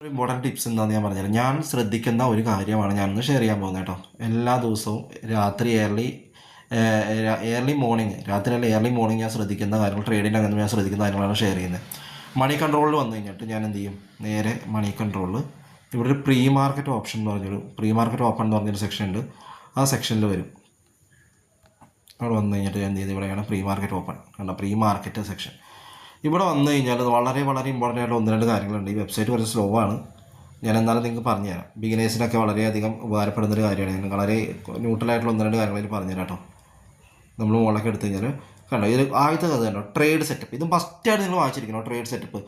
ഒരു important tips എന്താണെന്ന് ഞാൻ പറഞ്ഞുതരാം. ഞാൻ ശ്രദ്ധിക്കുന്ന ഒരു കാര്യമാണ് ഞാനിന്ന് ഷെയർ ചെയ്യാൻ പോകുന്നത് കേട്ടോ. എല്ലാ ദിവസവും രാത്രി ഏർലി മോർണിംഗ്, രാത്രിയല്ല ഏർലി മോർണിംഗ് ഞാൻ ശ്രദ്ധിക്കുന്ന കാര്യങ്ങൾ, ട്രേഡിൻ്റെ അങ്ങനെ ഞാൻ ശ്രദ്ധിക്കുന്ന കാര്യങ്ങളാണ് ഷെയർ ചെയ്യുന്നത്. മണി കൺട്രോളിൽ വന്നു കഴിഞ്ഞിട്ട് ഞാൻ എന്ത് ചെയ്യും, നേരെ മണി കൺട്രോളിൽ ഇവിടെ ഒരു പ്രീ മാർക്കറ്റ് ഓപ്ഷൻ എന്ന് പറഞ്ഞൊരു ഓപ്പൺ എന്ന് പറഞ്ഞൊരു സെക്ഷൻ ഉണ്ട്. ആ സെക്ഷനിൽ വരും. അവിടെ വന്നു കഴിഞ്ഞിട്ട് ഞാൻ എന്ത് ചെയ്ത് ഇവിടെയാണ് പ്രീ മാർക്കറ്റ് ഓപ്പൺ കണ്ടോ, പ്രീ മാർക്കറ്റ് സെക്ഷൻ. ഇവിടെ വന്നു കഴിഞ്ഞാൽ വളരെ വളരെ ഇമ്പോർട്ടൻ്റ് ആയിട്ടുള്ള ഒന്ന് രണ്ട് കാര്യങ്ങളുണ്ട്. ഈ വെബ്സൈറ്റ് കുറച്ച് സ്ലോ ആണ്, ഞാൻ എന്നാലും നിങ്ങൾക്ക് പറഞ്ഞുതരാം. ബിഗിനേഴ്സിനൊക്കെ വളരെയധികം ഉപകാരപ്പെടുന്നൊരു കാര്യമാണ്. ഞാൻ വളരെ ന്യൂട്രലായിട്ടുള്ള ഒന്ന് രണ്ട് കാര്യങ്ങൾ പറഞ്ഞുതരാം കേട്ടോ. നമ്മൾ മുകളിലൊക്കെ എടുത്തു കഴിഞ്ഞാൽ കണ്ടോ, ഇത് ആദ്യത്തെ കഥ കണ്ടോ, ട്രേഡ് സെറ്റപ്പ്. ഇത് ഫസ്റ്റായിട്ട് നിങ്ങൾ വായിച്ചിരിക്കണം. Trade setup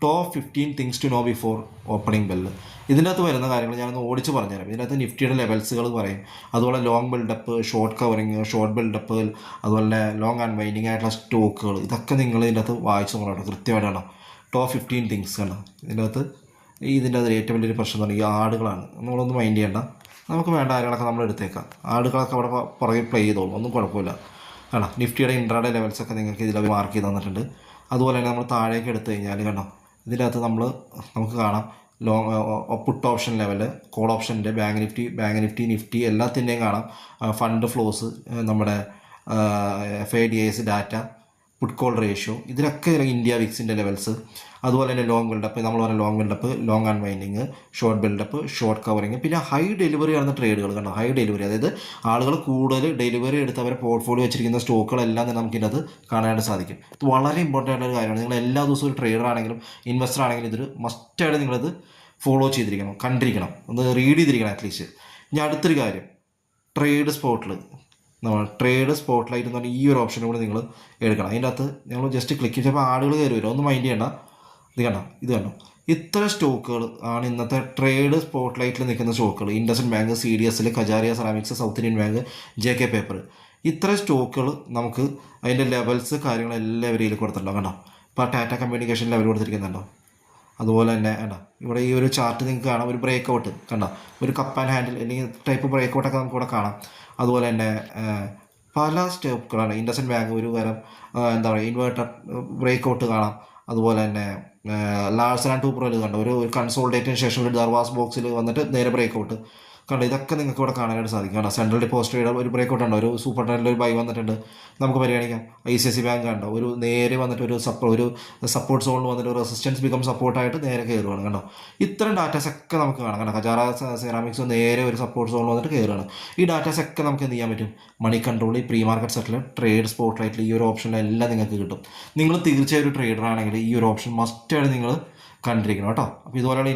top 15 things to know before opening bell. ഇതിൻ്റെ അകത്ത് വരുന്ന കാര്യങ്ങൾ ഞാനൊന്ന് ഓടിച്ച് പറഞ്ഞുതരാം. ഇതിനകത്ത് നിഫ്റ്റിയുടെ ലെവൽസുകൾ പറയും, അതുപോലെ long buildup, short covering, short buildup, അതുപോലെ ലോങ് അൺവൈൻഡിങ് ആയിട്ടുള്ള സ്റ്റോക്കുകൾ, ഇതൊക്കെ നിങ്ങൾ ഇതിൻ്റെ അകത്ത് വായിച്ച് നോക്കണം കൃത്യമായിട്ടാണ്. ടോപ്പ് 15 തിങ്സ് കണ്ടോ. ഇതിൻ്റെ അകത്ത് ഏറ്റവും വലിയൊരു പ്രശ്നം എന്ന് പറഞ്ഞാൽ ഈ ആടുകളാണ്. നമ്മളൊന്നും മൈൻഡ് ചെയ്യേണ്ട, നമുക്ക് വേണ്ട കാര്യങ്ങളൊക്കെ നമ്മൾ എടുത്തേക്കാം. ആടുകളൊക്കെ അവിടെ പുറകെ പ്ലേ ചെയ്തോളും, ഒന്നും കുഴപ്പമില്ല. കണ്ടോ, നിഫ്റ്റിയുടെ ഇൻട്രാഡേ ലെവൽസൊക്കെ നിങ്ങൾക്ക് ഇതിൽ മാർക്ക് ചെയ്ത് തന്നിട്ടുണ്ട്. അതുപോലെ തന്നെ നമ്മൾ താഴേക്ക് എടുത്തു കഴിഞ്ഞാൽ കണ്ടോ, ഇതിനകത്ത് നമുക്ക് കാണാം പുട്ട് ഓപ്ഷൻ ലെവല്, കോൾ ഓപ്ഷൻ്റെ ബാങ്ക് നിഫ്റ്റി എല്ലാത്തിൻ്റെയും കാണാം. ഫണ്ട് ഫ്ലോസ്, നമ്മുടെ FIDS data, put call ratio, ഇതിലൊക്കെ ഇന്ത്യ വിക്സിൻ്റെ ലെവൽസ്. അതുപോലെ തന്നെ ലോങ് ബിൽഡപ്പ്, നമ്മൾ പറഞ്ഞ long buildup, long unwinding, short buildup, short covering, പിന്നെ ഹൈ ഡെലിവറി ആകുന്ന ട്രേഡുകൾ കണ്ടോ. ഹൈ ഡെലിവറി, അതായത് ആളുകൾ കൂടുതൽ ഡെലിവറി എടുത്ത് അവരെ പോർട്ട്ഫോളിയോ വെച്ചിരിക്കുന്ന സ്റ്റോക്കുകളെല്ലാം തന്നെ നമുക്കിതിനകത്ത് കാണാനായിട്ട് സാധിക്കും. ഇത് വളരെ ഇമ്പോർട്ടൻ്റ് ആയിട്ടുള്ള ഒരു കാര്യമാണ്. നിങ്ങൾ എല്ലാ ദിവസവും ഒരു ട്രേഡർ ആണെങ്കിലും ഇൻവെസ്റ്റർ ആണെങ്കിലും ഇതൊരു മസ്റ്റായിട്ട് നിങ്ങളിത് ഫോളോ ചെയ്തിരിക്കണം, കണ്ടിരിക്കണം, ഒന്ന് റീഡ് ചെയ്തിരിക്കണം അറ്റ്ലീസ്റ്റ്. ഇനി അടുത്തൊരു കാര്യം, ട്രേഡ് സ്പോട്ട് ലൈറ്റ് എന്ന് പറഞ്ഞാൽ ഈ ഒരു ഓപ്ഷനും കൂടി നിങ്ങൾ എടുക്കണം. അതിൻ്റെ അകത്ത് നിങ്ങൾ ജസ്റ്റ് ക്ലിക്ക് ചെയ്തപ്പോൾ ആളുകൾ കയറി വരും, ഒന്നും മൈൻഡ് ചെയ്യണ്ട. ഇത് കണ്ടോ, ഇത്ര സ്റ്റോക്കുകൾ ആണ് ഇന്നത്തെ ട്രേഡ് സ്പോട്ട് ലൈറ്റിൽ നിൽക്കുന്ന സ്റ്റോക്കുകൾ. IndusInd bank, CDSL, Kajaria ceramics, south Indian bank, JK paper, ഇത്ര സ്റ്റോക്കുകൾ നമുക്ക് അതിൻ്റെ ലെവൽസ് കാര്യങ്ങളെല്ലാം ഇവരിൽ കൊടുത്തിട്ടുണ്ടോ. കണ്ടോ, ഇപ്പോൾ ടാറ്റ കമ്മ്യൂണിക്കേഷൻ ലെവൽ കൊടുത്തിരിക്കുന്നുണ്ടോ. അതുപോലെ തന്നെ കണ്ടോ, ഇവിടെ ഈ ഒരു ചാർട്ട് നിങ്ങൾക്ക് കാണാം, ഒരു ബ്രേക്ക് ഔട്ട് കണ്ടോ, ഒരു കപ്പ് ആൻഡ് ഹാൻഡിൽ അല്ലെങ്കിൽ ടൈപ്പ് ബ്രേക്ക് ഔട്ടൊക്കെ നമുക്ക് ഇവിടെ കാണാം. അതുപോലെ തന്നെ പല സ്റ്റോക്കുകളാണ്. ഇൻഡസ്ഇൻഡ് ബാങ്ക് ഒരു തരം എന്താ പറയുക, ഇൻവേർട്ടർ ബ്രേക്ക് ഔട്ട് കാണാം. അതുപോലെ തന്നെ ലാർസൻ ആൻഡ് ടൂബ്രോയിൽ കണ്ടോ, ഒരു കൺസോൾട്ടേറ്റിന് ശേഷം ഒരു ദർവാസ് ബോക്സിൽ വന്നിട്ട് നേരെ ബ്രേക്ക് ഔട്ട് കണ്ടോ. ഇതൊക്കെ നിങ്ങൾക്ക് ഇവിടെ കാണാനായിട്ട് സാധിക്കും. കണ്ടോ, സെൻട്രൽ ഡിപ്പോസിറ്ററിയുടെ ഒരു ബ്രേക്ക് ഔട്ട് ഉണ്ടോ, ഒരു സൂപ്പർ ടെൻഡിൽ ഒരു ബൈ വന്നിട്ടുണ്ട്, നമുക്ക് പരിഗണിക്കാം. ICICI ബാങ്ക് കണ്ടോ, ഒരു നേരെ വന്നിട്ട് ഒരു സപ്പോർട്ട് സോണിൽ വന്നിട്ട് റെസിസ്റ്റൻസ് ബിക്കം സപ്പോർട്ടായിട്ട് നേരെ കയറുകയാണ്. കണ്ടോ, ഇത്തരം ഡാറ്റാസ് ഒക്കെ നമുക്ക് കാണാം. കണ്ടോ, കജാറ സെറാമിക്സ് നേരെ ഒരു സപ്പോർട്ട് സോണിൽ വന്നിട്ട് കയറുകയാണ്. ഈ ഡാറ്റാസ് ഒക്കെ നമുക്ക് എന്ത് ചെയ്യാൻ പറ്റും, മണി കൺട്രോൾ, ഈ പ്രീ മാർക്കറ്റ് സെറ്റിൽ ട്രേഡ് സ്പോട്ട് ലൈറ്റിൽ ഈ ഒരു ഓപ്ഷനിലെല്ലാം നിങ്ങൾക്ക് കിട്ടും. നിങ്ങൾ തീർച്ചയായും ഒരു ട്രേഡർ ആണെങ്കിൽ ഈ ഒരു ഓപ്ഷൻ മസ്റ്റായിട്ട് നിങ്ങൾ കണ്ടിരിക്കണം കേട്ടോ. അപ്പോൾ ഇതുപോലെയുള്ള